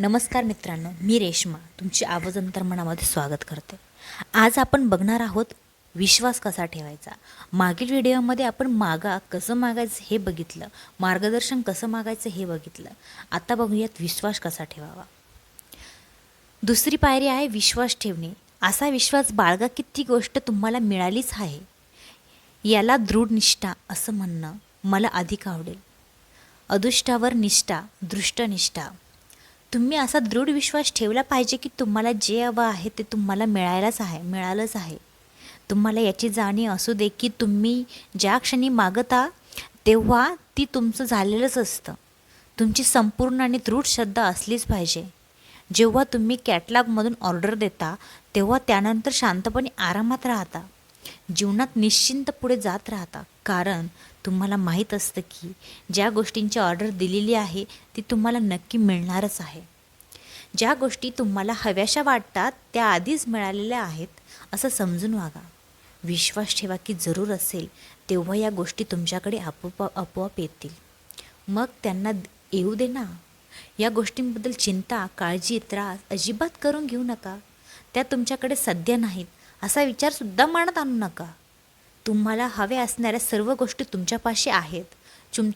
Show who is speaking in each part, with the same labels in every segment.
Speaker 1: नमस्कार मित्रांनो, मी रेश्मा तुमची आवाज अंतर्मनामध्ये स्वागत करते. आज आपण बघणार आहोत विश्वास कसा ठेवायचा. मागील व्हिडिओमध्ये आपण कसं मागायचं हे बघितलं, मार्गदर्शन कसं मागायचं हे बघितलं. आता बघूयात विश्वास कसा ठेवावा. दुसरी पायरी आहे विश्वास ठेवणे. असा विश्वास बाळगा की ती गोष्ट तुम्हाला मिळालीच आहे. याला दृढ निष्ठा असं म्हणणं मला अधिक आवडेल. अदृष्टावर निष्ठा, दृष्टनिष्ठा. तुम्ही असा दृढ विश्वास ठेवला पाहिजे की तुम्हाला जे हवं आहे ते तुम्हाला मिळालंच आहे. तुम्हाला याची जाणीव असू दे की तुम्ही ज्या क्षणी मागता तेव्हा ती तुमचं झालेलंच असतं. तुमची संपूर्ण आणि दृढ श्रद्धा असलीच पाहिजे. जेव्हा तुम्ही कॅटलॉगमधून ऑर्डर देता तेव्हा त्यानंतर शांतपणे आरामात राहता. जीवनात निश्चिंत पुढे जात राहता. कारण तुम्हाला माहीत असतं की ज्या गोष्टींची ऑर्डर दिलेली आहे ती तुम्हाला नक्की मिळणारच आहे. ज्या गोष्टी तुम्हाला हव्याशा वाटतात त्या आधीच मिळालेल्या आहेत असं समजून वागा. विश्वास ठेवा की जरूर असेल तेव्हा या गोष्टी तुमच्याकडे आपोआप येतील. मग त्यांना येऊ दे ना. या गोष्टींबद्दल चिंता, काळजी, त्रास अजिबात करून घेऊ नका. त्या तुमच्याकडे सध्या नाहीत असा विचारसुद्धा मनात आणू नका. तुम्हाला हव्या असणाऱ्या सर्व गोष्टी तुमच्यापाशी आहेत,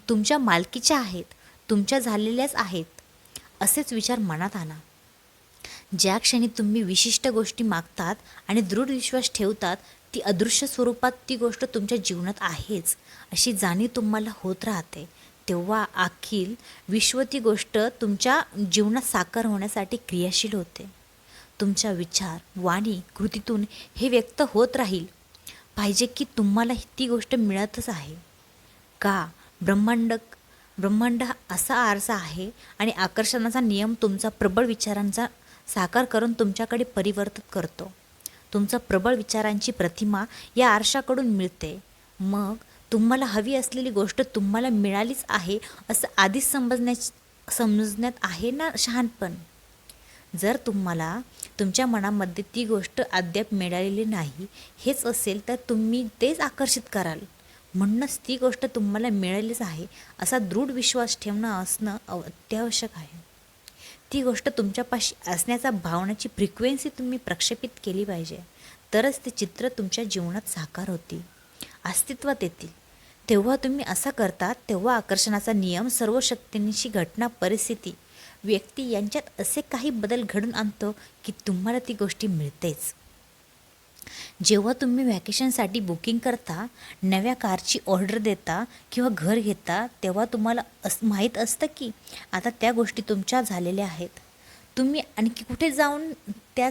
Speaker 1: तुमच्या मालकीच्या आहेत, तुमच्या झालेल्याच आहेत असेच विचार मनात आणा. ज्या क्षणी तुम्ही विशिष्ट गोष्टी मागतात आणि दृढ विश्वास ठेवतात ती अदृश्य स्वरूपात ती गोष्ट तुमच्या जीवनात आहेच अशी जाणीव तुम्हाला होत राहते. तेव्हा अखिल विश्व ती गोष्ट तुमच्या जीवनात साकार होण्यासाठी क्रियाशील होते. तुमच्या विचार, वाणी, कृतीतून हे व्यक्त होत राहील पाहिजे की तुम्हाला ती गोष्ट मिळतच आहे. का? ब्रह्मांड हा असा आरसा आहे आणि आकर्षणाचा नियम तुमचा प्रबळ विचारांचा साकार करून तुमच्याकडे परिवर्तित करतो. तुमचा प्रबळ विचारांची प्रतिमा या आरशाकडून मिळते. मग तुम्हाला हवी असलेली गोष्ट तुम्हाला मिळालीच आहे असं आधीच समजण्यात आहे ना शहाणपण. जर तुम्हाला तुमच्या मनामध्ये ती गोष्ट अद्याप मिळालेली नाही हेच असेल तर तुम्ही तेच आकर्षित कराल. म्हणूनच ती गोष्ट तुम्हाला मिळालीच आहे असा दृढ विश्वास असणं अत्यावश्यक आहे. ती गोष्ट तुमच्यापाशी असण्याचा भावनाची फ्रिक्वेन्सी तुम्ही प्रक्षेपित केली पाहिजे. तरच ते चित्र तुमच्या जीवनात साकार होतील, अस्तित्वात येतील. तेव्हा तुम्ही असं करता तेव्हा आकर्षणाचा नियम सर्व शक्तींची घटना, परिस्थिती, व्यक्ती यांच्यात असे काही बदल घडून आणतो की तुम्हाला ती गोष्टी मिळतेच. जेव्हा तुम्ही व्हॅकेशनसाठी बुकिंग करता, नव्या कारची ऑर्डर देता किंवा घर घेता तेव्हा तुम्हाला माहीत असतं की आता त्या गोष्टी तुमच्या झालेल्या आहेत. तुम्ही आणखी कुठे जाऊन त्या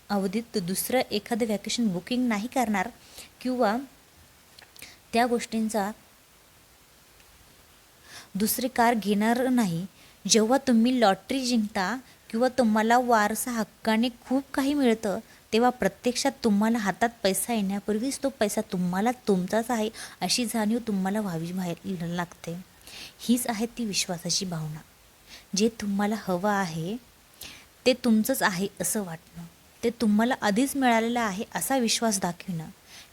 Speaker 1: अवधीत दुसरं एखादं व्हॅकेशन बुकिंग नाही करणार किंवा त्या गोष्टींचा दुसरी कार घेणार नाही. जेव्हा तुम्ही लॉटरी जिंकता किंवा तुम्हाला वारसा हक्काने खूप काही मिळतं तेव्हा प्रत्यक्षात तुम्हाला हातात पैसा येण्यापूर्वीच तो पैसा तुमचाच आहे अशी जाणीव तुम्हाला व्हायला लागते. हीच आहे ती विश्वासाची भावना. जे तुम्हाला हवं आहे ते तुमचंच आहे असं वाटणं, ते तुम्हाला आधीच मिळालेलं आहे असा विश्वास दाखविणं,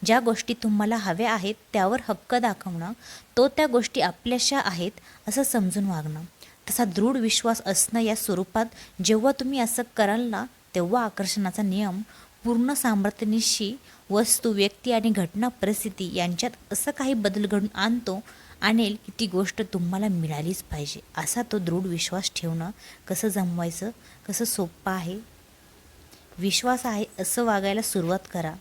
Speaker 1: ज्या गोष्टी तुम्हाला हव्या आहेत त्यावर हक्क दाखवणं, त्या गोष्टी आपल्याशा आहेत असं समजून वागणं. तसा दृढ विश्वास असणं या स्वरूपात जेव्हा तुम्ही असं कराल ना तेव्हा आकर्षणाचा नियम पूर्ण सामर्थ्यानिशी वस्तू, व्यक्ती आणि घटना, परिस्थिती यांच्यात असं काही बदल घडून आणेल की ती गोष्ट तुम्हाला मिळालीच पाहिजे असा तो दृढ विश्वास ठेवणं कसं जमवायचं, कसं सोपं आहे. विश्वास आहे असं वागायला सुरुवात करा.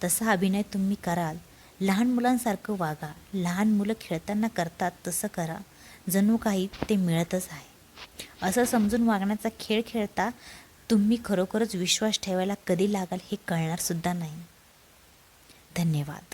Speaker 1: तसा अभिनय तुम्ही कराल. लहान मुलांसारखं वागा. लहान मुलं खेळताना करतात तसं करा. जणू काही ते मिळतच आहे असं समजून वागण्याचा खेळ खेळता तुम्ही खरोखरच विश्वास ठेवायला कधी लागाल हे कळणारसुद्धा नाही. धन्यवाद.